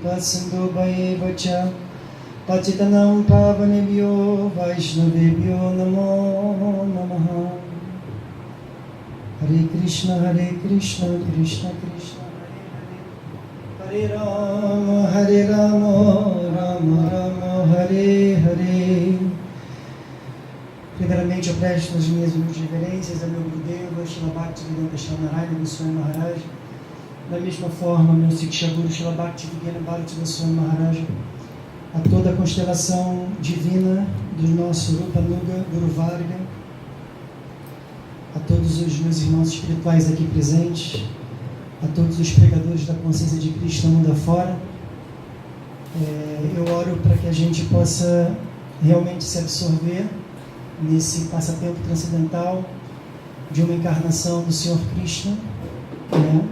Sindhuvayevacha Pacitanam Pavanebhyo Vaishnavebhyo Namo Namaha. Hare Krishna Krishna Krishna, Hare Rama, Rama Rama, Hare Hare. Primeiramente eu presto as minhas humildes reverências a meu Gurudeva, Srila Bhaktivedanta Narayana Goswami Maharaj. Da mesma forma, meu Siksha Guru Srila Bhaktivedanta Bharati Goswami Maharaj, a toda a constelação divina do nosso Rupa Nuga Guru Varga, a todos os meus irmãos espirituais aqui presentes, a todos os pregadores da consciência de Cristo no mundo afora. Eu oro para que a gente possa realmente se absorver nesse passatempo transcendental de uma encarnação do Senhor Krishna, né?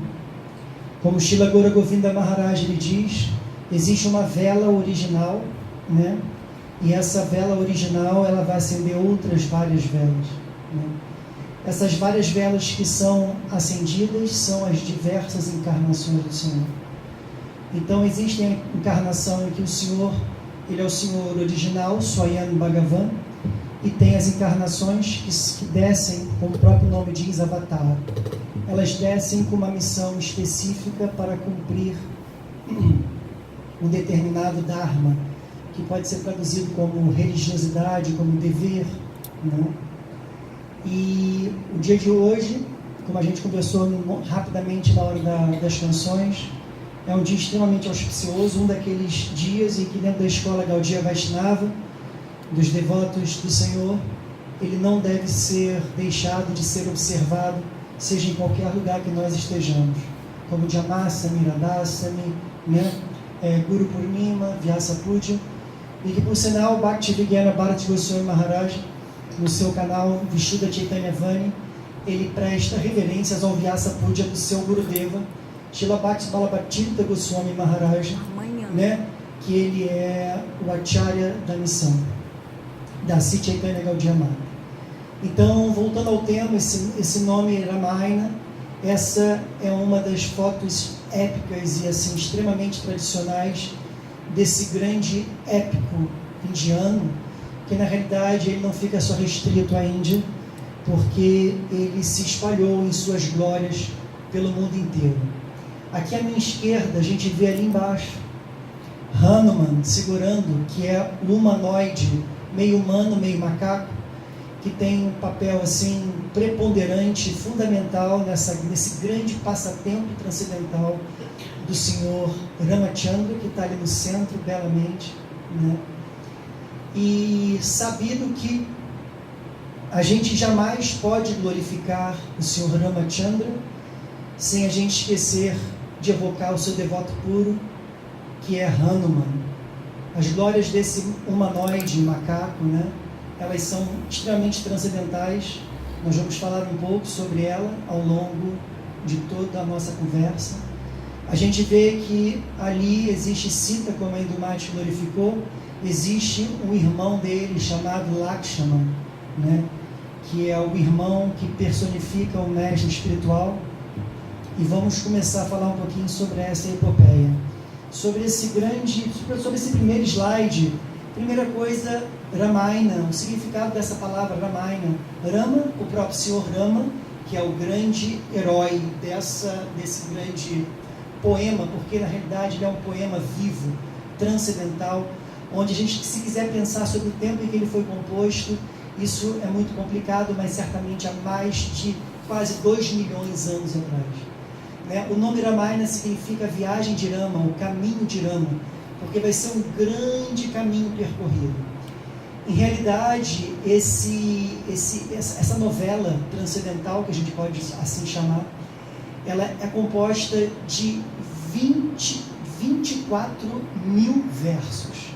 Como Srila Gaura Govinda Maharaj ele diz, existe uma vela original, né? E essa vela original ela vai acender outras várias velas, né? Essas várias velas que são acendidas são as diversas encarnações do Senhor. Então existe a encarnação em que o Senhor, ele é o Senhor original, Swayam Bhagavan, e tem as encarnações que descem, como o próprio nome diz, Avatar. Elas descem com uma missão específica para cumprir um determinado Dharma, que pode ser traduzido como religiosidade, como dever, né? E o dia de hoje, como a gente conversou rapidamente na hora das canções, é um dia extremamente auspicioso, um daqueles dias em que dentro da escola Gaudiya Vaishnava, dos devotos do Senhor, ele não deve ser deixado de ser observado, seja em qualquer lugar que nós estejamos, como Jamasami, Radhasami, né? Guru Purnima, Vyasa Puja, e que por sinal Bhaktivedanta Bharati Goswami Maharaj, no seu canal Vishuddha Chaitanya Vani, ele presta reverências ao Vyasa Puja do seu Gurudeva, Srila Bhakti Balabhatirtha Goswami Maharaj, né? Que ele é o Acharya da missão da Sri Chaitanya Gaudiya Mata. Então, voltando ao tema, esse nome Ramayana, essa é uma das fotos épicas e assim extremamente tradicionais desse grande épico indiano, que na realidade ele não fica só restrito à Índia, porque ele se espalhou em suas glórias pelo mundo inteiro. Aqui à minha esquerda a gente vê ali embaixo Hanuman segurando, que é um humanoide meio humano, meio macaco, que tem um papel assim preponderante, fundamental nesse grande passatempo transcendental do Senhor Ramachandra, que está ali no centro belamente, né? E sabido que a gente jamais pode glorificar o Senhor Ramachandra sem a gente esquecer de evocar o seu devoto puro, que é Hanuman. As glórias desse humanoide macaco, né? Elas são extremamente transcendentais. Nós vamos falar um pouco sobre ela ao longo de toda a nossa conversa. A gente vê que ali existe Sita, como a Indumati glorificou, existe um irmão dele chamado Lakshmana, né? Que é o irmão que personifica o mestre espiritual. E vamos começar a falar um pouquinho sobre essa epopeia. Sobre esse primeiro slide, primeira coisa, Ramayana, o significado dessa palavra Ramayana. Rama, o próprio Senhor Rama, que é o grande herói desse grande poema, porque na realidade ele é um poema vivo, transcendental, onde a gente, se quiser pensar sobre o tempo em que ele foi composto, isso é muito complicado, mas certamente há mais de quase 2 milhões de anos atrás. O nome Ramayana significa viagem de Rama, o caminho de Rama, porque vai ser um grande caminho percorrido. Em realidade, essa novela transcendental, que a gente pode assim chamar, ela é composta de 24 mil versos.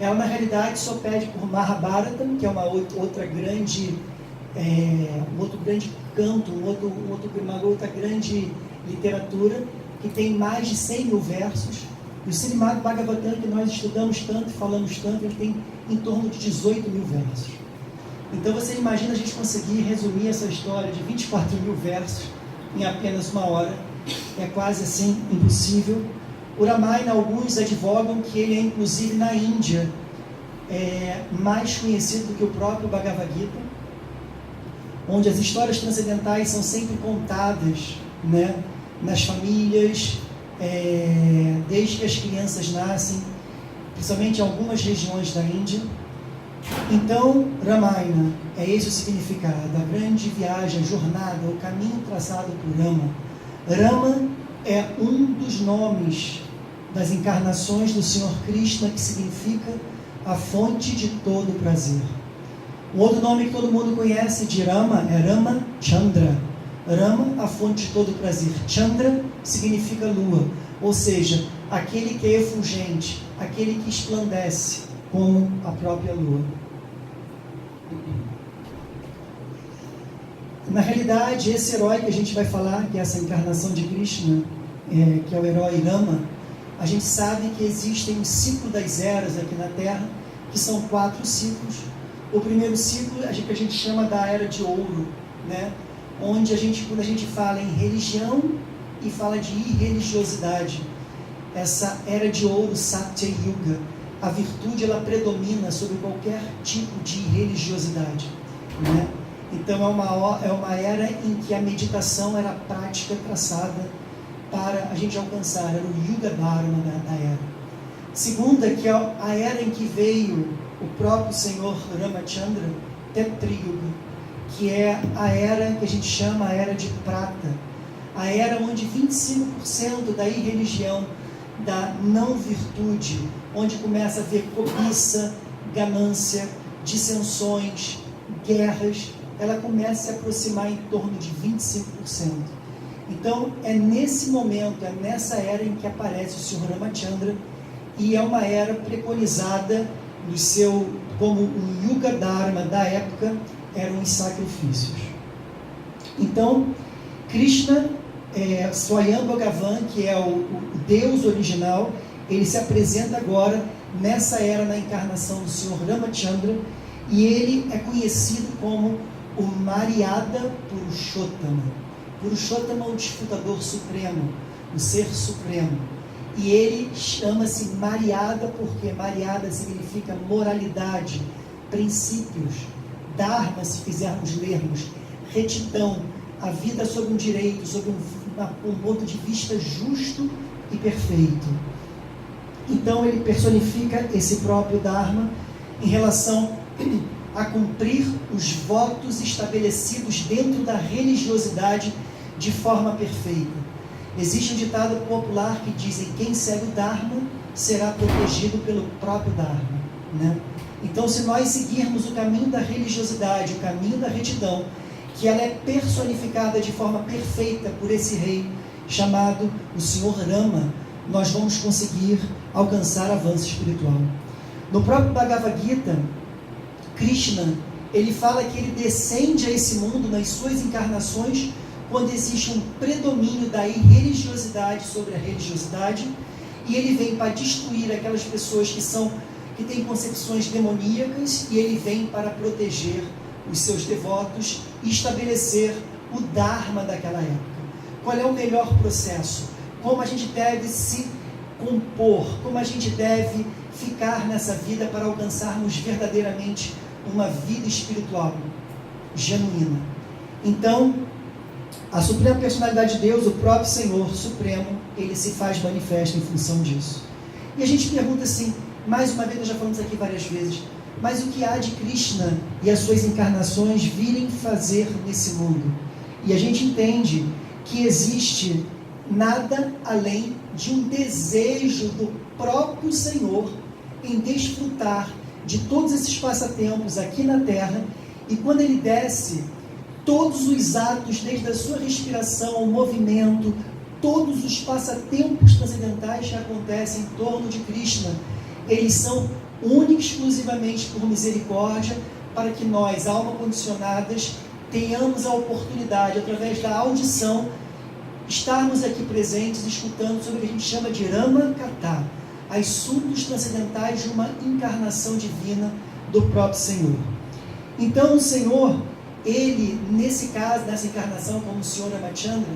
Ela, na realidade, só pede por Mahabharata, que é uma outra grande, um outro grande canto, uma outra grande literatura, que tem mais de 100 mil versos. E o Srimad Bhagavatam, que nós estudamos tanto e falamos tanto, ele tem em torno de 18 mil versos. Então você imagina a gente conseguir resumir essa história de 24 mil versos em apenas uma hora. É quase assim impossível, O Ramayana, alguns advogam que ele é inclusive na Índia mais conhecido do que o próprio Bhagavad Gita, onde as histórias transcendentais são sempre contadas, né, nas famílias, desde que as crianças nascem, principalmente em algumas regiões da Índia. Então, Ramayana é esse o significado, a grande viagem, a jornada, o caminho traçado por Rama. Rama é um dos nomes das encarnações do Senhor Krishna, que significa a fonte de todo prazer. Um outro nome que todo mundo conhece de Rama é Rama Chandra. Rama, a fonte de todo prazer. Chandra significa lua, ou seja, aquele que é efulgente, aquele que esplandece como a própria lua. Na realidade, esse herói que a gente vai falar, que é essa encarnação de Krishna, que é o herói Rama, a gente sabe que existem um ciclo das eras aqui na Terra, que são 4 ciclos. O primeiro ciclo a gente chama da Era de Ouro, né? Onde quando a gente fala em religião e fala de irreligiosidade, essa Era de Ouro, Satya Yuga, a virtude ela predomina sobre qualquer tipo de religiosidade, né? Então é uma era em que a meditação era a prática traçada para a gente alcançar, era o Yuga Dharma da era. Segunda, que é a era em que veio o próprio Senhor Ramachandra, Tetrayuga, que é a era que a gente chama a era de prata, a era onde 25% da irreligião, da não virtude, onde começa a haver cobiça, ganância, dissensões, guerras, ela começa a se aproximar em torno de 25%. Então, é nesse momento, é nessa era em que aparece o Senhor Ramachandra, e é uma era preconizada como um Yuga Dharma da época, eram os sacrifícios. Então, Krishna, Swayam Bhagavan, que é o Deus original, ele se apresenta agora nessa era, na encarnação do Senhor Ramachandra, e ele é conhecido como o Maryada Purushottama. Purushottama é o disputador supremo, o ser supremo. E ele chama-se Maryada porque Maryada significa moralidade, princípios, dharma, se lermos, retidão, a vida sob um direito, sob um ponto de vista justo e perfeito. Então ele personifica esse próprio dharma em relação a cumprir os votos estabelecidos dentro da religiosidade de forma perfeita. Existe um ditado popular que diz que quem segue o Dharma será protegido pelo próprio Dharma, né? Então, se nós seguirmos o caminho da religiosidade, o caminho da retidão, que ela é personificada de forma perfeita por esse rei chamado o Senhor Rama, nós vamos conseguir alcançar avanço espiritual. No próprio Bhagavad Gita, Krishna, ele fala que ele descende a esse mundo nas suas encarnações quando existe um predomínio da irreligiosidade sobre a religiosidade, e ele vem para destruir aquelas pessoas que têm concepções demoníacas, e ele vem para proteger os seus devotos e estabelecer o Dharma daquela época. Qual é o melhor processo? Como a gente deve se compor? Como a gente deve ficar nessa vida para alcançarmos verdadeiramente uma vida espiritual genuína? Então, a suprema personalidade de Deus, o próprio Senhor Supremo, ele se faz manifesto em função disso. E a gente pergunta assim, mais uma vez, nós já falamos aqui várias vezes, mas o que há de Krishna e as suas encarnações virem fazer nesse mundo? E a gente entende que existe nada além de um desejo do próprio Senhor em desfrutar de todos esses passatempos aqui na Terra, e quando ele desce, todos os atos, desde a sua respiração ao movimento, todos os passatempos transcendentais que acontecem em torno de Krishna, eles são única e exclusivamente por misericórdia, para que nós, almas condicionadas, tenhamos a oportunidade, através da audição, estarmos aqui presentes, escutando sobre o que a gente chama de Rama Katha, assuntos transcendentais de uma encarnação divina do próprio Senhor. Então o Senhor, ele, nesse caso, nessa encarnação, como o Senhor Ramachandra,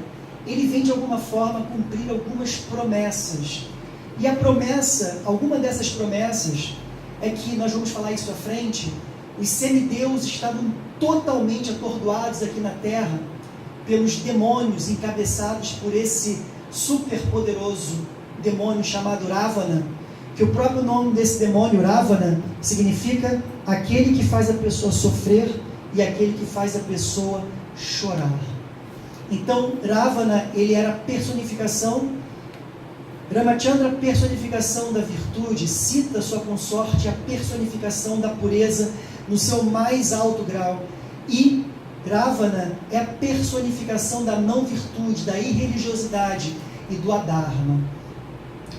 ele vem de alguma forma cumprir algumas promessas. E a promessa, alguma dessas promessas, é que nós vamos falar isso à frente, os semideuses estavam totalmente atordoados aqui na terra pelos demônios encabeçados por esse superpoderoso demônio chamado Ravana, que o próprio nome desse demônio, Ravana, significa aquele que faz a pessoa sofrer e aquele que faz a pessoa chorar. Então, Ravana, ele era a personificação, Ramachandra, personificação da virtude, cita sua consorte a personificação da pureza no seu mais alto grau. E Ravana é a personificação da não virtude, da irreligiosidade e do adharma.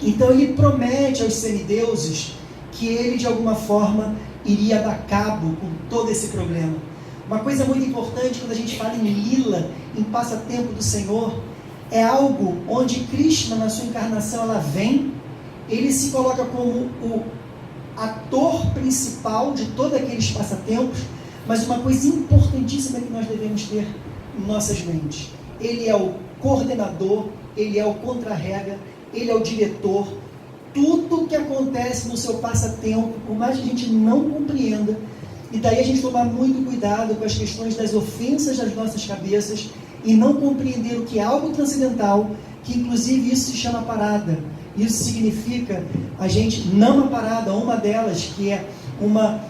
Então ele promete aos semideuses que ele de alguma forma iria dar cabo com todo esse problema. Uma coisa muito importante quando a gente fala em lila, em passatempo do Senhor, é algo onde Krishna, na sua encarnação, ela vem, ele se coloca como o ator principal de todos aqueles passatempos, mas uma coisa importantíssima que nós devemos ter em nossas mentes: ele é o coordenador, ele é o contra-rega, ele é o diretor. Tudo que acontece no seu passatempo, por mais que a gente não compreenda, e daí a gente tomar muito cuidado com as questões das ofensas das nossas cabeças e não compreender o que é algo transcendental, que inclusive isso se chama parada. Isso significa a gente não a parada, uma delas que é uma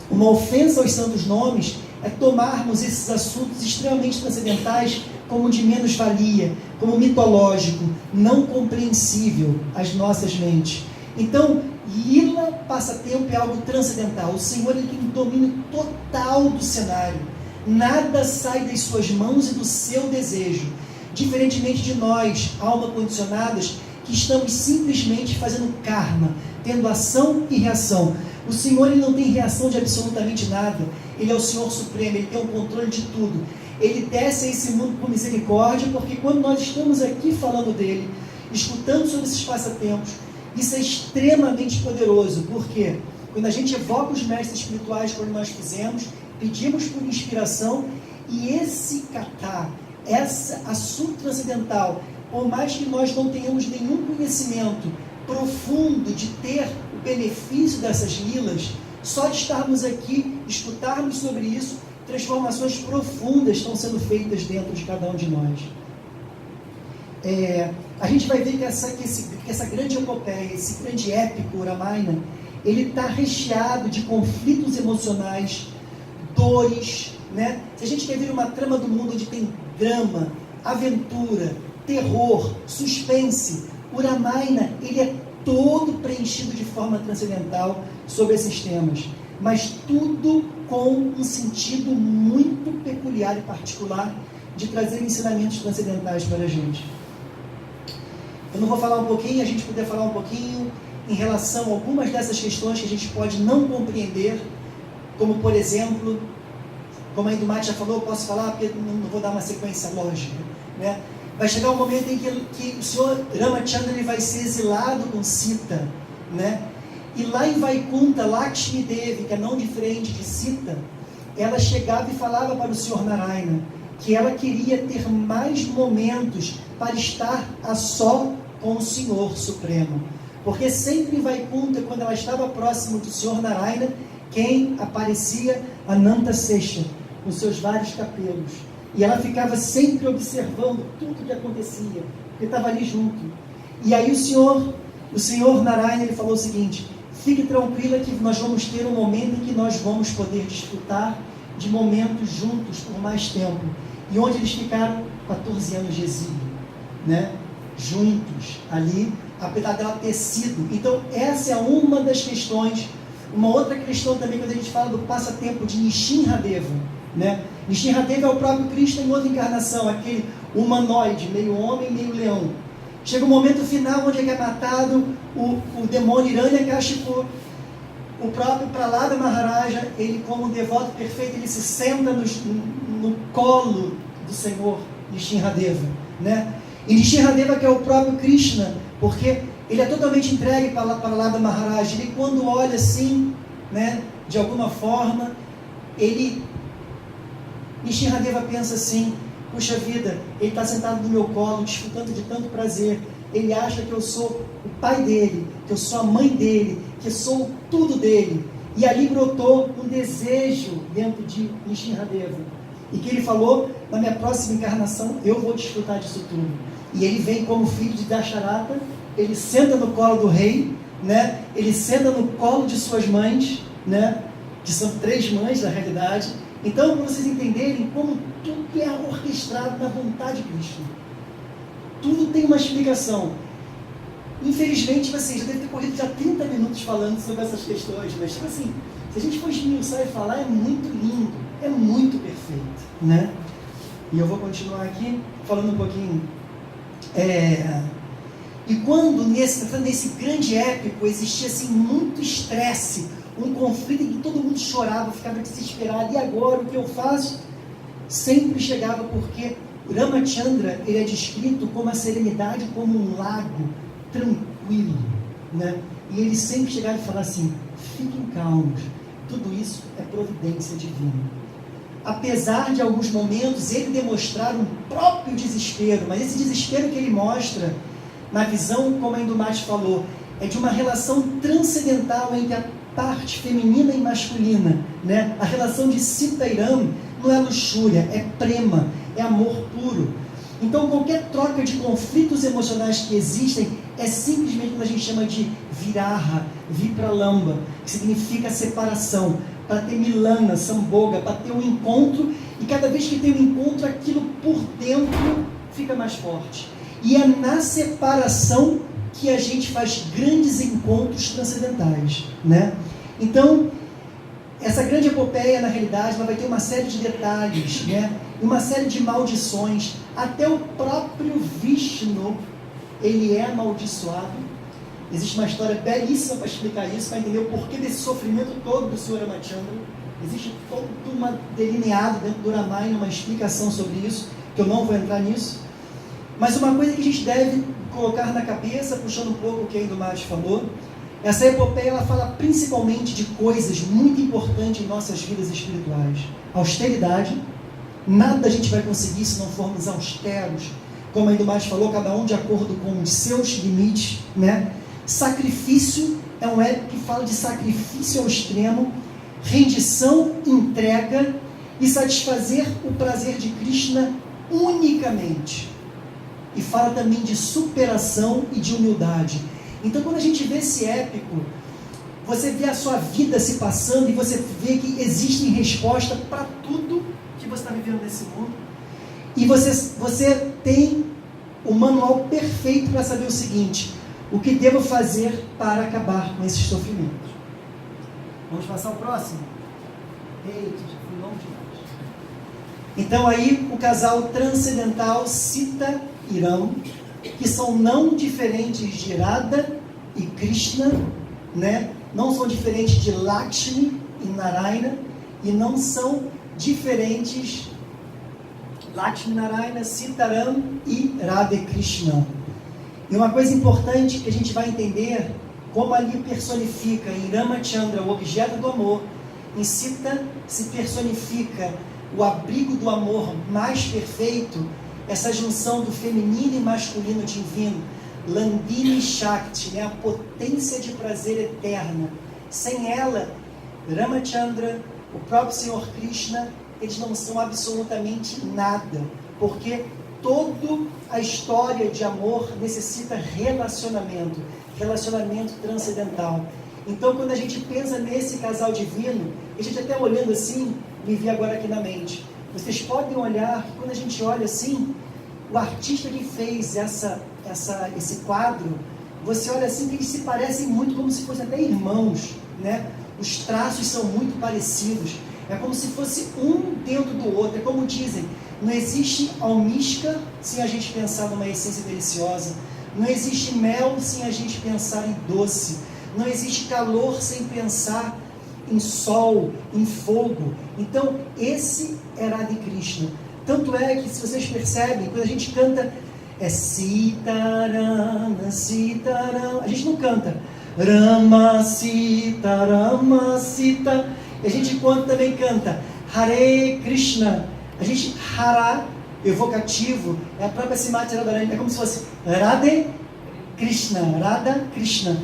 ofensa aos santos nomes, é tomarmos esses assuntos extremamente transcendentais como de menos valia, como mitológico, não compreensível às nossas mentes. Então, lila, passatempo, é algo transcendental. O Senhor, ele tem um domínio total do cenário. Nada sai das suas mãos e do seu desejo. Diferentemente de nós, alma condicionadas, que estamos simplesmente fazendo karma, tendo ação e reação. O Senhor, ele não tem reação de absolutamente nada. Ele é o Senhor Supremo, ele tem o controle de tudo. Ele desce a esse mundo com misericórdia, porque quando nós estamos aqui falando dele, escutando sobre esses passatempos, isso é extremamente poderoso. Por quê? Quando a gente evoca os mestres espirituais, como nós fizemos, pedimos por inspiração, e esse kata, esse assunto transcendental, por mais que nós não tenhamos nenhum conhecimento profundo de ter o benefício dessas lilas, só de estarmos aqui, escutarmos sobre isso, transformações profundas estão sendo feitas dentro de cada um de nós. A gente vai ver que essa grande epopeia, esse grande épico Ramayana, ele está recheado de conflitos emocionais, dores, né? Se a gente quer ver uma trama do mundo onde tem drama, aventura, terror, suspense, o Ramayana, ele é todo preenchido de forma transcendental sobre esses temas, mas tudo com um sentido muito peculiar e particular de trazer ensinamentos transcendentais para a gente. Eu não vou falar um pouquinho, a gente poder falar um pouquinho em relação a algumas dessas questões que a gente pode não compreender, como por exemplo, como a Indumati já falou, eu posso falar porque não vou dar uma sequência lógica, né? Vai chegar um momento em que o Senhor Ramachandra, ele vai ser exilado com Sita, né? E lá em Vaikunta, Lakshmi Devi, que é não diferente de Sita, ela chegava e falava para o Senhor Narayana que ela queria ter mais momentos para estar a só com o Senhor Supremo. Porque sempre em Vaikunta, quando ela estava próximo do Senhor Narayana, quem aparecia? Ananta Sesha, com seus vários capelos. E ela ficava sempre observando tudo o que acontecia, porque estava ali junto. E aí o Senhor Narayana, ele falou o seguinte: fique tranquila que nós vamos ter um momento em que nós vamos poder desfrutar de momentos juntos por mais tempo. E onde eles ficaram 14 anos de exílio, né? Juntos ali, apesar dela ter sido. Então essa é uma das questões. Uma outra questão também, quando a gente fala do passatempo de Nishinradeva, né? Nishinradeva é o próprio Krishna em outra encarnação, aquele humanoide, meio homem, meio leão. Chega o momento final onde é matado o demônio Hiranyakashipu. O próprio Prahlada Maharaja, ele como um devoto perfeito, ele se senta no colo do Senhor Nishinradeva, né? E Nishinradeva, que é o próprio Krishna, porque ele é totalmente entregue para Prahlada Maharaja. Ele, quando olha assim, né, de alguma forma, Nishinradeva pensa assim: puxa vida, ele está sentado no meu colo, desfrutando de tanto prazer. ele acha que eu sou o pai dele, que eu sou a mãe dele, que eu sou tudo dele. E ali brotou um desejo dentro de Nrsimhadeva. E que ele falou, na minha próxima encarnação, eu vou desfrutar disso tudo. E ele vem como filho de Dasharata, ele senta no colo do rei, né? Ele senta no colo de suas mães, né? Que são 3 mães na realidade. Então, para vocês entenderem como tudo é orquestrado na vontade de Krishna. Tudo tem uma explicação. Infelizmente, assim, já deve ter corrido já 30 minutos falando sobre essas questões, mas tipo assim, se a gente for esmiuçar e falar, é muito lindo, é muito perfeito, né? E eu vou continuar aqui falando um pouquinho. E quando nesse grande épico existia assim muito estresse, um conflito em que todo mundo chorava, ficava desesperado, e agora o que eu faço? Sempre chegava, porque Ramachandra, ele é descrito como a serenidade, como um lago tranquilo, né? E ele sempre chegava e falava assim, fiquem calmos, tudo isso é providência divina. Apesar de alguns momentos ele demonstrar um próprio desespero, mas esse desespero que ele mostra na visão, como a Indumati falou, é de uma relação transcendental entre a parte feminina e masculina, né? A relação de Sita e Ram não é luxúria, é prema, é amor puro. Então qualquer troca de conflitos emocionais que existem é simplesmente o que a gente chama de viraha, vipralamba, que significa separação, para ter milana, samboga, para ter um encontro, e cada vez que tem um encontro, aquilo por dentro fica mais forte. E é na separação que a gente faz grandes encontros transcendentais, né? Então, essa grande epopeia, na realidade, ela vai ter uma série de detalhes, né? Uma série de maldições. Até o próprio Vishnu, ele é amaldiçoado. Existe uma história belíssima para explicar isso, para entender o porquê desse sofrimento todo do Sr. Ramachandra. Existe todo uma delineado dentro do Ramayana, uma explicação sobre isso, que eu não vou entrar nisso. Mas uma coisa que a gente deve colocar na cabeça, puxando um pouco o que a Indumati falou, essa epopeia ela fala principalmente de coisas muito importantes em nossas vidas espirituais. Austeridade, nada a gente vai conseguir se não formos austeros, como a Indumati falou, cada um de acordo com os seus limites, né? Sacrifício, é um épico que fala de sacrifício ao extremo, rendição, entrega e satisfazer o prazer de Krishna unicamente. E fala também de superação e de humildade. Então, quando a gente vê esse épico, você vê a sua vida se passando e você vê que existe resposta para tudo que você está vivendo nesse mundo. E você tem o manual perfeito para saber o seguinte: o que devo fazer para acabar com esses sofrimentos. Vamos passar ao próximo? Eita, já fui longe demais. Então aí o casal transcendental Sita e Ram, que são não diferentes de Radha e Krishna, né? Não são diferentes de Lakshmi e Narayana, e não são diferentes Lakshmi Narayana, Sitaram e Radha Krishna. E uma coisa importante que a gente vai entender, como ali personifica em Ramachandra o objeto do amor, em Sita se personifica o abrigo do amor mais perfeito, essa junção do feminino e masculino divino, Landini Shakti, né? A potência de prazer eterna. Sem ela, Ramachandra, o próprio Senhor Krishna, eles não são absolutamente nada, porque toda a história de amor necessita relacionamento transcendental. Então, quando a gente pensa nesse casal divino, a gente até olhando assim, me vi agora aqui na mente, vocês podem olhar, quando a gente olha assim, o artista que fez esse quadro, você olha assim que eles se parecem muito, como se fossem até irmãos, né? Os traços são muito parecidos, é como se fosse um dentro do outro, é como dizem, não existe almíscar sem a gente pensar numa essência deliciosa, não existe mel sem a gente pensar em doce, não existe calor sem pensar em sol, em fogo. Então esse é Radha Krishna. Tanto é que, se vocês percebem, quando a gente canta Sitarama, Sitaram, a gente não canta Rama, Sita, Rama, Sita. E a gente também canta Hare Krishna. A gente, Hara, evocativo, é a própria Srimati Radharani, é como se fosse Radhe Krishna, Radha Krishna,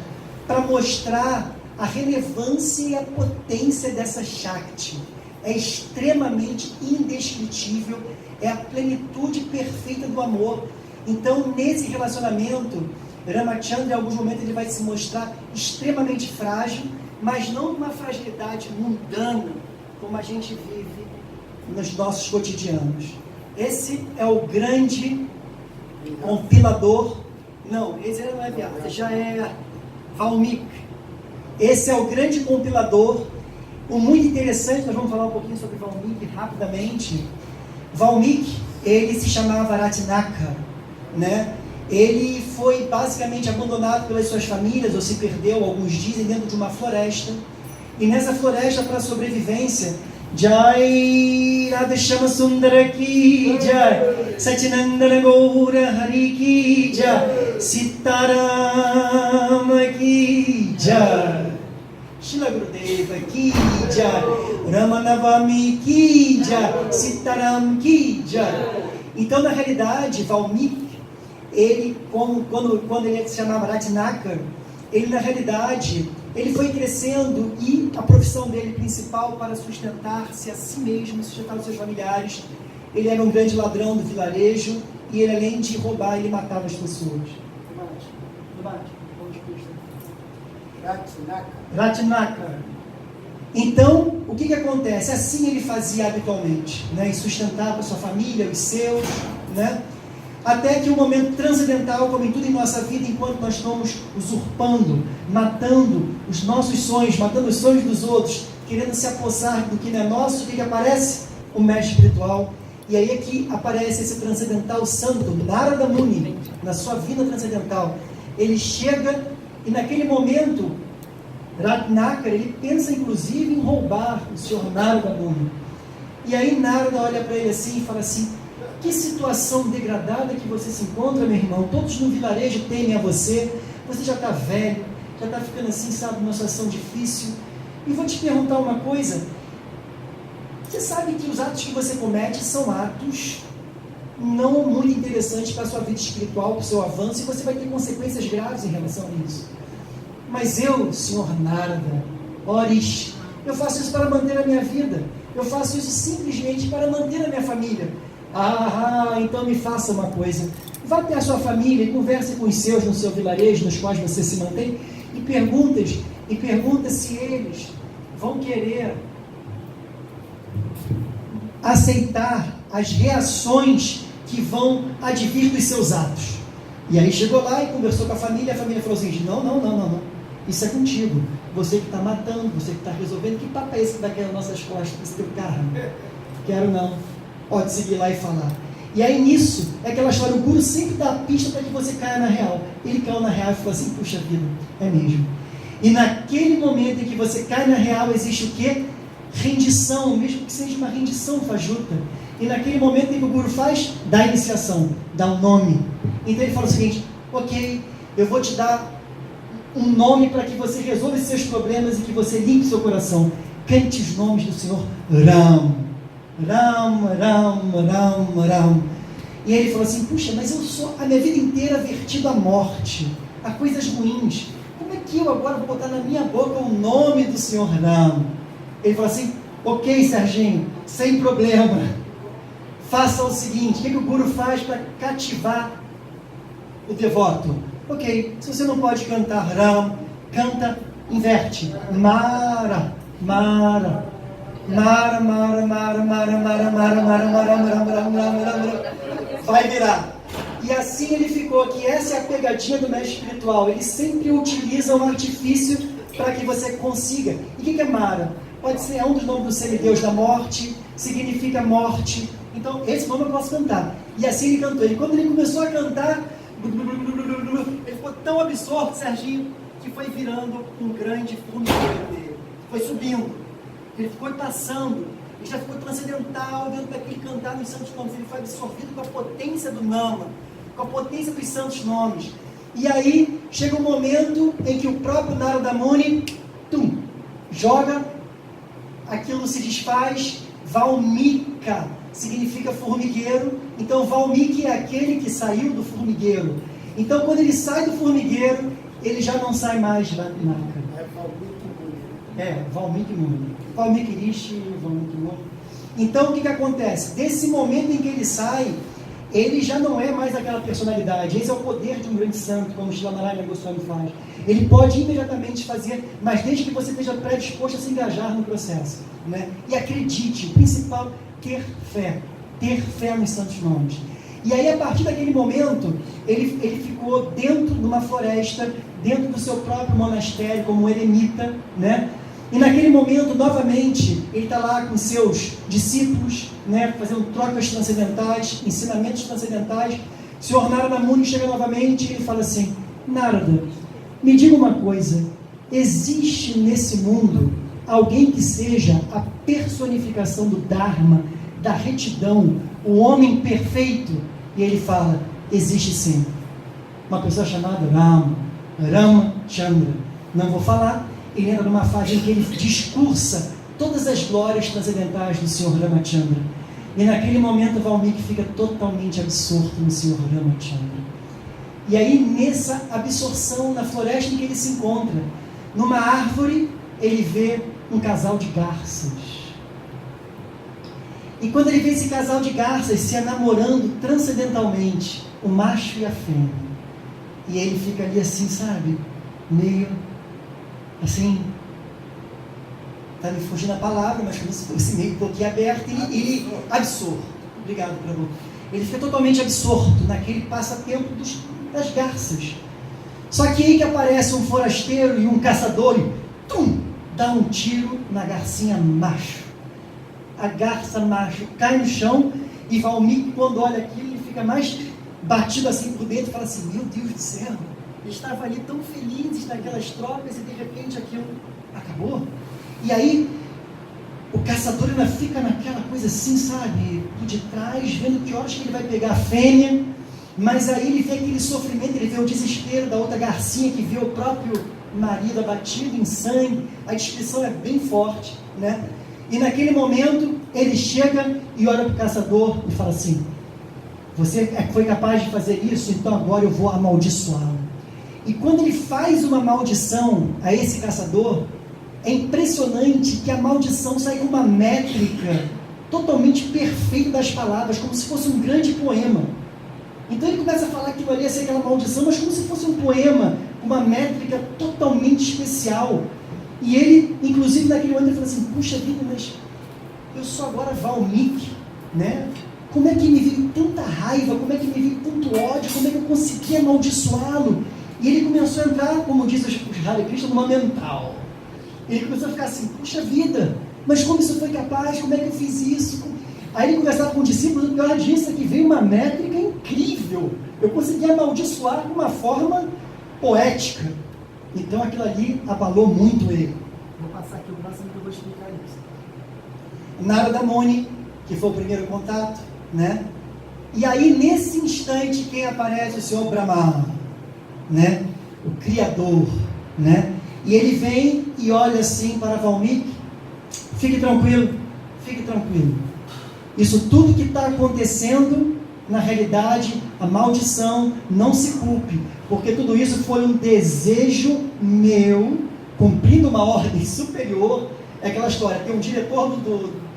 para mostrar a relevância e a potência dessa Shakti. É extremamente indescritível, é a plenitude perfeita do amor. Então, nesse relacionamento, Ramachandra, em alguns momentos, ele vai se mostrar extremamente frágil, mas não uma fragilidade mundana, como a gente vive nos nossos cotidianos. Esse é o grande compilador. Não, esse não é Vyasa, já é Valmiki. Esse é o grande compilador. O muito interessante, nós vamos falar um pouquinho sobre Valmiki rapidamente. Valmiki, ele se chamava Ratnakara, né? Ele foi basicamente abandonado pelas suas famílias, ou se perdeu, alguns dizem, dentro de uma floresta. E nessa floresta, para a sobrevivência, Jai Radhashama Sundara Ki Jai, Satinandana Gaura Hari Ki Jai, Sitarama Ki Jai, Shila Gurudeva Ki Jai, Ramanavami Ki Jai, Sitaram Ki Jai. Então, na realidade, Valmiki, ele, quando ele se chamava Ratnakara, ele na realidade, ele foi crescendo e a profissão dele principal para sustentar-se a si mesmo, sustentar os seus familiares. Ele era um grande ladrão do vilarejo e ele, além de roubar, ele matava as pessoas. Ratnakara. Então, o que acontece? Assim ele fazia habitualmente, né? E sustentava a sua família, os seus, né? Até que o momento transcendental, como em tudo em nossa vida, enquanto nós estamos usurpando, matando os nossos sonhos, matando os sonhos dos outros, querendo se apossar do que não é nosso, o que aparece? O mestre espiritual. E aí é que aparece esse transcendental santo, Narada Muni, na sua vida transcendental. Ele chega e naquele momento, Ratnakara, ele pensa inclusive em roubar o senhor Narada Muni. E aí Narada olha para ele assim e fala assim: que situação degradada que você se encontra, meu irmão. Todos no vilarejo temem a você. Você já está velho, já está ficando assim, sabe, numa situação difícil. E vou te perguntar uma coisa. Você sabe que os atos que você comete são atos não muito interessantes para a sua vida espiritual, para o seu avanço, e você vai ter consequências graves em relação a isso. Mas eu, senhor Narada, Orish, eu faço isso para manter a minha vida. Eu faço isso simplesmente para manter a minha família. Então me faça uma coisa. Vá até a sua família e converse com os seus no seu vilarejo, nos quais você se mantém, e pergunta se eles vão querer aceitar as reações que vão advir dos seus atos. E aí chegou lá e conversou com a família falou assim: não, isso é contigo, você que está matando, você que está resolvendo. Que papo é esse que vai cair nas nossas costas, esse teu carro? Quero não. Pode seguir lá e falar. E aí nisso, é aquela história, o Guru sempre dá a pista para que você caia na real. Ele caiu na real e falou assim: puxa vida, é mesmo. E naquele momento em que você cai na real, existe o quê? Rendição, mesmo que seja uma rendição fajuta. E naquele momento em que o Guru faz, dá a iniciação, dá um nome. Então ele fala o seguinte: ok, eu vou te dar um nome para que você resolva esses seus problemas e que você limpe seu coração. Cante os nomes do Senhor Ram. Ram, Ram, Ram, Ram. E aí ele falou assim: puxa, mas eu sou a minha vida inteira vertido à morte, a coisas ruins. Como é que eu agora vou botar na minha boca o nome do Senhor Ram? Ele falou assim: ok, Serginho, sem problema. Faça o seguinte: o que o Guru faz para cativar o devoto? Ok, se você não pode cantar Ram, canta, inverte. Mara, Mara. Mara, Mara, Mara, Mara, Mara, Mara, Mara, Mara, Mara, Mara, Mara, Mara, vai virar. E assim ele ficou, que essa é a pegadinha do mestre espiritual. Ele sempre utiliza um artifício para que você consiga. E o que é Mara? Pode ser, é um dos nomes do semideus da morte, significa morte. Então, esse nome eu posso cantar. E assim ele cantou. E quando ele começou a cantar, ele ficou tão absorto, Serginho, que foi virando um grande formigueiro dele. Foi subindo. Ele ficou passando, ele já ficou transcendental dentro daquele cantar dos santos nomes. Ele foi absorvido com a potência do Nama, com a potência dos santos nomes. E aí chega um momento em que o próprio Narada Muni joga, aquilo se desfaz. Valmika significa formigueiro. Então Valmiki é aquele que saiu do formigueiro. Então, quando ele sai do formigueiro, ele já não sai mais da nácar. Valmiki Muni. Valmiki Rishi, Valmiki Muni. Então, o que acontece? Desse momento em que ele sai, ele já não é mais aquela personalidade. Esse é o poder de um grande santo, como Srila Narayana Goswami faz. Ele pode imediatamente fazer, mas desde que você esteja predisposto a se engajar no processo, né? E acredite, o principal, ter fé nos santos nomes. E aí, a partir daquele momento, ele ficou dentro de uma floresta, dentro do seu próprio monastério, como um eremita, né? E naquele momento, novamente, ele está lá com seus discípulos, né, fazendo trocas transcendentais, ensinamentos transcendentais. O Senhor Narada Muni chega novamente e ele fala assim: Narada, me diga uma coisa, existe nesse mundo alguém que seja a personificação do Dharma, da retidão, o homem perfeito? E ele fala: existe sim. Uma pessoa chamada Ramachandra. Não vou falar. Ele entra numa fase em que ele discursa todas as glórias transcendentais do Senhor Ramachandra. E naquele momento Valmiki fica totalmente absorto no Senhor Ramachandra. E aí, nessa absorção, na floresta em que ele se encontra, numa árvore, ele vê um casal de garças. E quando ele vê esse casal de garças se enamorando transcendentalmente, o macho e a fêmea, e ele fica ali assim, sabe, meio assim, está me fugindo a palavra, mas como se fosse meio boquiaberto, e absorto. Obrigado, Prabhu. Ele fica totalmente absorto naquele passatempo das garças. Só que aí que aparece um forasteiro e um caçador e dá um tiro na garcinha macho. A garça macho cai no chão e Valmiki, quando olha aquilo, ele fica mais batido assim por dentro e fala assim: meu Deus do céu, ele estava ali tão feliz naquelas trocas e de repente aquilo acabou. E aí o caçador ainda fica naquela coisa assim, sabe, por detrás, vendo que horas que ele vai pegar a fêmea, mas aí ele vê aquele sofrimento, ele vê o desespero da outra garcinha que vê o próprio marido abatido em sangue. A descrição é bem forte, né? E naquele momento ele chega e olha para o caçador e fala assim: você foi capaz de fazer isso, então agora eu vou amaldiçoá-lo. E quando ele faz uma maldição a esse caçador, é impressionante que a maldição sai com uma métrica totalmente perfeita das palavras, como se fosse um grande poema. Então ele começa a falar aquilo ali, assim, aquela maldição, mas como se fosse um poema, uma métrica totalmente especial. E ele, inclusive naquele momento, ele fala assim: puxa vida, mas eu sou agora Valmiki, né? Como é que me veio tanta raiva, como é que me veio tanto ódio, como é que eu consegui amaldiçoá-lo? E ele começou a entrar, como diz os Hare Krishna, numa mental. Ele começou a ficar assim: puxa vida, mas como isso foi capaz? Como é que eu fiz isso? Aí ele conversava com o discípulo, e o pior disso é que veio uma métrica incrível. Eu consegui amaldiçoar de uma forma poética. Então aquilo ali abalou muito ele. Vou passar aqui o próximo que eu vou explicar isso. Narada Muni, que foi o primeiro contato, né? E aí nesse instante quem aparece? O Senhor Brahma, né? O Criador, né? E ele vem e olha assim para Valmiki: fique tranquilo, fique tranquilo. Isso tudo que está acontecendo, na realidade, a maldição, não se culpe, porque tudo isso foi um desejo meu, cumprindo uma ordem superior. É aquela história, tem um diretor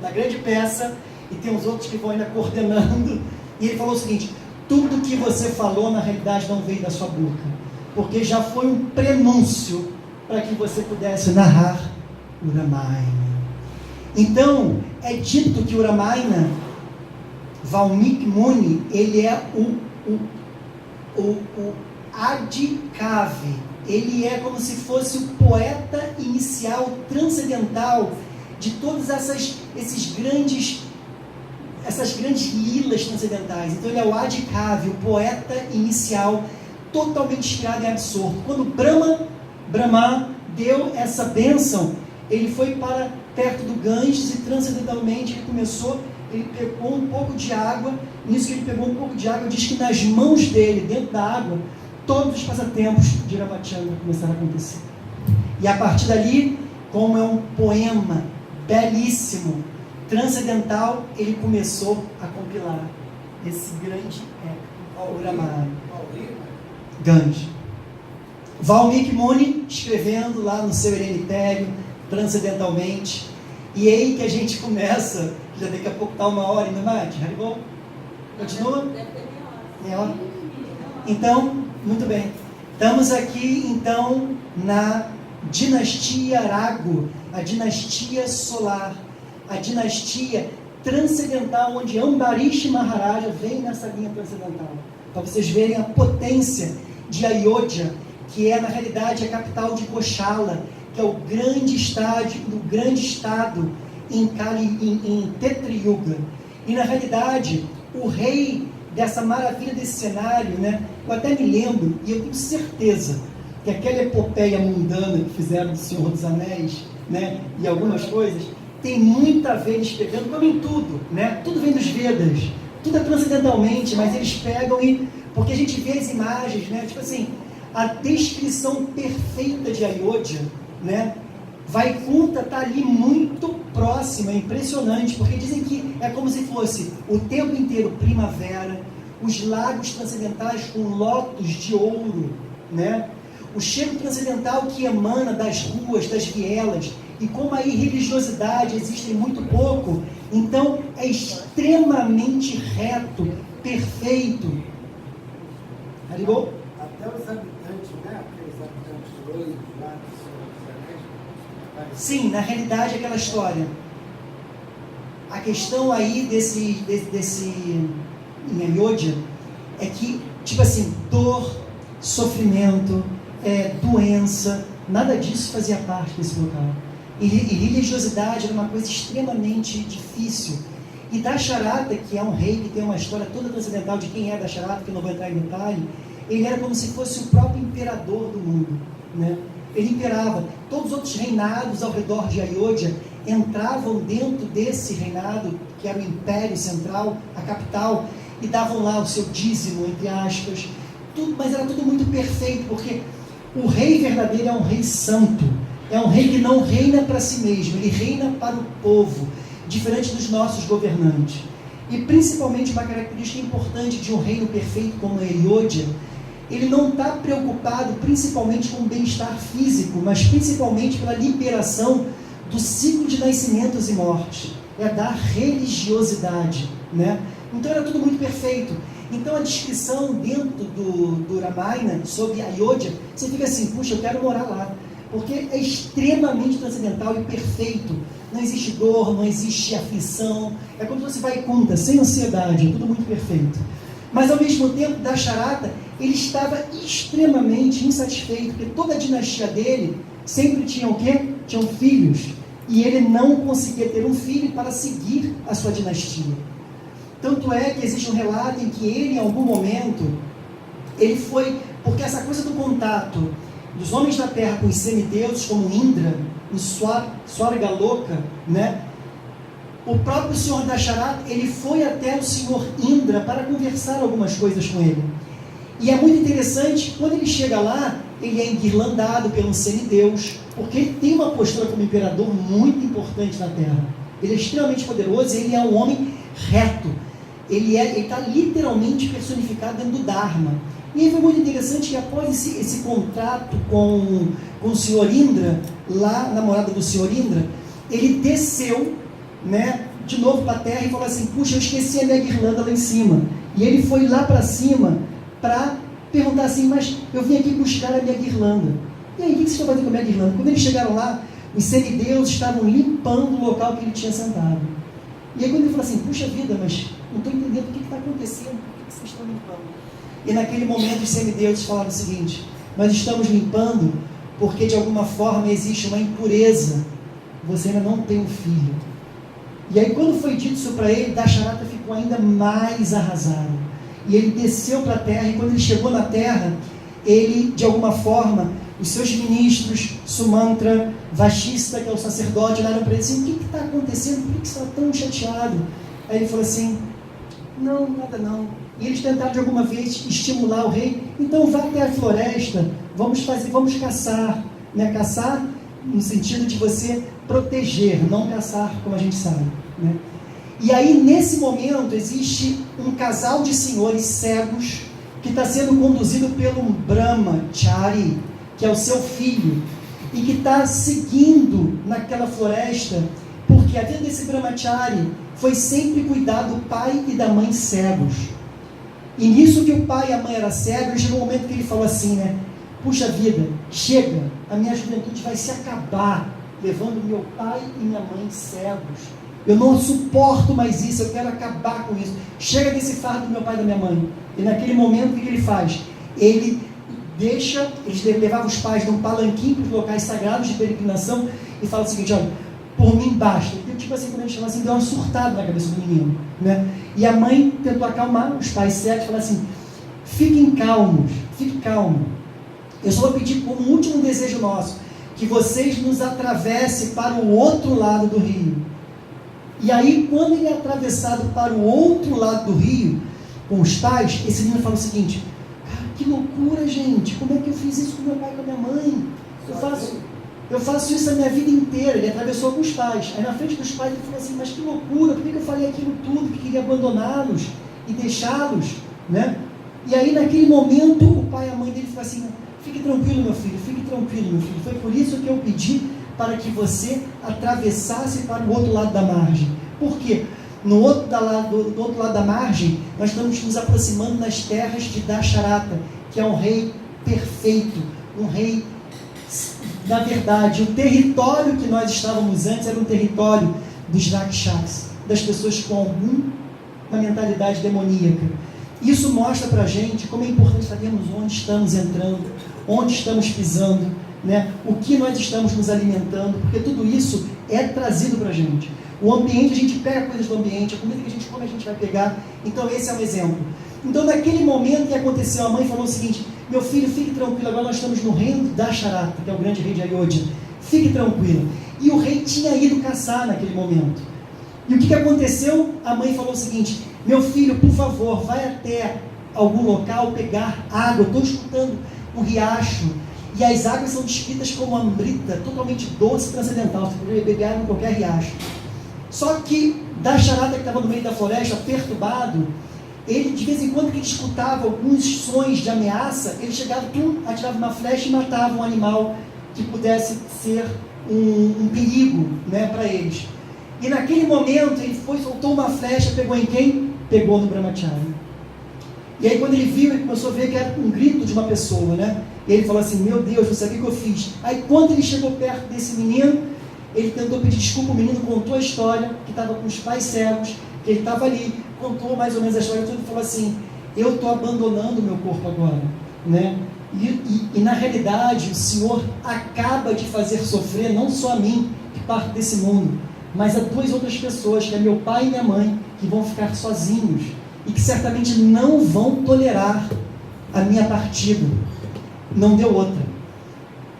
da grande peça e tem os outros que vão ainda coordenando, e ele falou o seguinte: tudo que você falou, na realidade, não veio da sua boca, porque já foi um prenúncio para que você pudesse narrar o Ramayana. Então, é dito que o Ramayana, Valmiki Muni, ele é o Adi Kavi. Ele é como se fosse o poeta inicial, transcendental, de todas essas grandes lilas transcendentais. Então ele é o Adi Kavi, o poeta inicial, totalmente inspirado e absorto. Quando Brahma deu essa bênção, ele foi para perto do Ganges e transcendentalmente ele pegou um pouco de água. Nisso que ele pegou um pouco de água, diz que nas mãos dele, dentro da água, todos os passatempos de Ramachandra começaram a acontecer. E a partir dali, como é um poema belíssimo, transcendental, ele começou a compilar esse grande épico, o Ramayana. Gandhi. Valmiki Muni escrevendo lá no seu eremitério, transcendentalmente. E aí que a gente começa, já daqui a pouco está 1h ainda mais, Haribol? Continua? Meia hora. Então, muito bem. Estamos aqui, então, na dinastia Arago, a dinastia solar, a dinastia transcendental, onde Ambarish Maharaja vem nessa linha transcendental. Para vocês verem a potência de Ayodhya, que é, na realidade, a capital de Koshala, que é o grande estado em Tetra Yuga. E, na realidade, o rei dessa maravilha desse cenário, né? Eu até me lembro, e eu tenho certeza, que aquela epopeia mundana que fizeram do Senhor dos Anéis, né? E algumas coisas, tem muito a ver eles pegando, como em tudo, né? Tudo vem dos Vedas, tudo é transcendentalmente, mas eles pegam e... Porque a gente vê as imagens, né? Tipo assim, a descrição perfeita de Ayodhya, né? Vaikunta está ali muito próxima, é impressionante, porque dizem que é como se fosse o tempo inteiro primavera, os lagos transcendentais com lótus de ouro, né? O cheiro transcendental que emana das ruas, das vielas, e como aí religiosidade existe muito pouco, então é extremamente reto, perfeito. Arribou? Até os habitantes, né? Aqueles habitantes loiros lá do Senhor dos Anéis. Sim, na realidade é aquela história. A questão aí desse em Ayodhya é que, tipo assim, dor, sofrimento, doença, nada disso fazia parte desse local. E religiosidade era uma coisa extremamente difícil. E Dasharata, que é um rei que tem uma história toda transcendental de quem é Dasharata, que eu não vou entrar em detalhe, ele era como se fosse o próprio imperador do mundo, né? Ele imperava. Todos os outros reinados ao redor de Ayodhya entravam dentro desse reinado, que era o Império Central, a capital, e davam lá o seu dízimo, entre aspas, tudo, mas era tudo muito perfeito, porque o rei verdadeiro é um rei santo, é um rei que não reina para si mesmo, ele reina para o povo, diferente dos nossos governantes. E principalmente uma característica importante de um reino perfeito como Ayodhya, ele não está preocupado principalmente com o bem-estar físico, mas principalmente pela liberação do ciclo de nascimentos e mortes, é da religiosidade, né? Então era tudo muito perfeito. Então a descrição dentro do Ramayana sobre Ayodhya, você fica assim, puxa, eu quero morar lá, porque é extremamente transcendental e perfeito. Não existe dor, não existe aflição, é como se você vai conta, sem ansiedade, é tudo muito perfeito. Mas ao mesmo tempo, Dasharata, ele estava extremamente insatisfeito, porque toda a dinastia dele sempre tinha o quê? Tinham filhos, e ele não conseguia ter um filho para seguir a sua dinastia. Tanto é que existe um relato em que ele, em algum momento, ele foi, porque essa coisa do contato dos homens da terra com os semideuses, como Indra, o Swargaloka, né? O próprio Senhor Dasharata, ele foi até o Senhor Indra para conversar algumas coisas com ele. E é muito interessante, quando ele chega lá, ele é enguirlandado pelo semideus, porque ele tem uma postura como imperador muito importante na Terra. Ele é extremamente poderoso, ele é um homem reto. Ele está literalmente personificado dentro do Dharma. E aí foi muito interessante que após esse contrato com o Senhor Indra, lá na morada do Senhor Indra, ele desceu, né, de novo para a terra e falou assim, puxa, eu esqueci a minha guirlanda lá em cima. E ele foi lá para cima para perguntar assim, mas eu vim aqui buscar a minha guirlanda. E aí, o que vocês estão fazendo com a minha guirlanda? Quando eles chegaram lá, os semideuses estavam limpando o local que ele tinha sentado. E aí quando ele falou assim, puxa vida, mas não estou entendendo o que está acontecendo, por que vocês estão limpando? E naquele momento os semideuses falaram o seguinte, nós estamos limpando porque de alguma forma existe uma impureza, você ainda não tem um filho. E aí quando foi dito isso para ele, Dasharata ficou ainda mais arrasado. E ele desceu para a terra, e quando ele chegou na terra, ele, de alguma forma, os seus ministros, Sumantra, Vashista, que é o sacerdote, olharam para ele assim, o que está acontecendo? Por que você está tão chateado? Aí ele falou assim, não, nada não. E eles tentaram de alguma vez estimular o rei, então vá até a floresta, vamos caçar, né? Caçar no sentido de você proteger, não caçar, como a gente sabe, né? E aí nesse momento existe um casal de senhores cegos que está sendo conduzido pelo Brahmachari, que é o seu filho, e que está seguindo naquela floresta, porque a vida desse Brahmachari foi sempre cuidar do pai e da mãe cegos. E nisso que o pai e a mãe eram cegos, chegou um momento que ele falou assim, né? Puxa vida, chega, a minha juventude vai se acabar, levando meu pai e minha mãe cegos. Eu não suporto mais isso, eu quero acabar com isso. Chega desse fardo do meu pai e da minha mãe. E naquele momento, o que ele faz? Eles levavam os pais num palanquim para os locais sagrados de peregrinação e fala o seguinte, olha, por mim basta. E tipo assim, quando ele chama assim, deu uma surtada na cabeça do menino, né? E a mãe tentou acalmar os pais cegos, falou assim, fiquem calmos, fique calmo. Eu só vou pedir como último desejo nosso, que vocês nos atravessem para o outro lado do rio. E aí, quando ele é atravessado para o outro lado do rio, com os pais, esse menino fala o seguinte, cara, que loucura, gente, como é que eu fiz isso com meu pai e com a minha mãe? Eu faço isso a minha vida inteira. Ele atravessou com os pais. Aí na frente dos pais ele falou assim, mas que loucura, por que eu falei aquilo tudo, que queria abandoná-los e deixá-los, né? E aí naquele momento o pai e a mãe dele falaram assim, fique tranquilo meu filho, foi por isso que eu pedi para que você atravessasse para o outro lado da margem. Por quê? Do outro lado da margem, nós estamos nos aproximando das terras de Dasharata, que é um rei perfeito, um rei, na verdade, o território que nós estávamos antes era um território dos Rakshas, das pessoas com alguma mentalidade demoníaca. Isso mostra para a gente como é importante sabermos onde estamos entrando, onde estamos pisando, né? O que nós estamos nos alimentando, porque tudo isso é trazido para a gente. O ambiente, a gente pega coisas do ambiente, a comida que a gente come, a gente vai pegar. Então esse é um exemplo. Então naquele momento que aconteceu, a mãe falou o seguinte, meu filho, fique tranquilo, agora nós estamos no reino da Dasharata, que é o grande rei de Ayodhya, fique tranquilo. E o rei tinha ido caçar naquele momento. E o que aconteceu? A mãe falou o seguinte, meu filho, por favor, vai até algum local pegar água, eu estou escutando um riacho, e as águas são descritas como amrita, totalmente doce e transcendental, você poderia beber água em qualquer riacho. Só que Dasharata, que estava no meio da floresta, perturbado, ele de vez em quando que ele escutava alguns sons de ameaça, ele chegava, atirava uma flecha e matava um animal que pudesse ser um perigo, né, para eles. E naquele momento ele soltou uma flecha, pegou em quem? Pegou no Brahmachari. E aí quando ele viu, ele começou a ver que era um grito de uma pessoa, né? E ele falou assim, meu Deus, você sabe o que eu fiz? Aí quando ele chegou perto desse menino, ele tentou pedir desculpa, o menino contou a história, que estava com os pais cegos, que ele estava ali, contou mais ou menos a história toda e falou assim, eu estou abandonando o meu corpo agora, né? E na realidade o Senhor acaba de fazer sofrer não só a mim, que parte desse mundo, mas a duas outras pessoas, que é meu pai e minha mãe, que vão ficar sozinhos e que certamente não vão tolerar a minha partida. Não deu outra.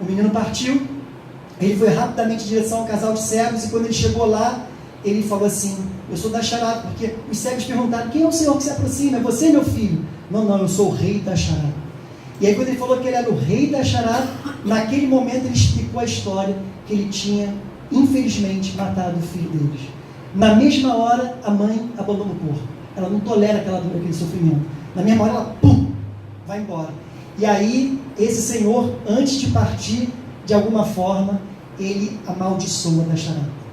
O menino partiu, ele foi rapidamente em direção ao casal de cegos, e quando ele chegou lá, ele falou assim, eu sou Dasharata, porque os cegos perguntaram, quem é o senhor que se aproxima? É você, meu filho? Não, eu sou o rei Dasharata. E aí quando ele falou que ele era o rei Dasharata, naquele momento ele explicou a história, que ele tinha, infelizmente, matado o filho deles. Na mesma hora, a mãe abandona o corpo. Ela não tolera aquela dor, aquele sofrimento. Na mesma hora, ela, vai embora. E aí, esse senhor, antes de partir, de alguma forma, ele amaldiçoa Dasharata.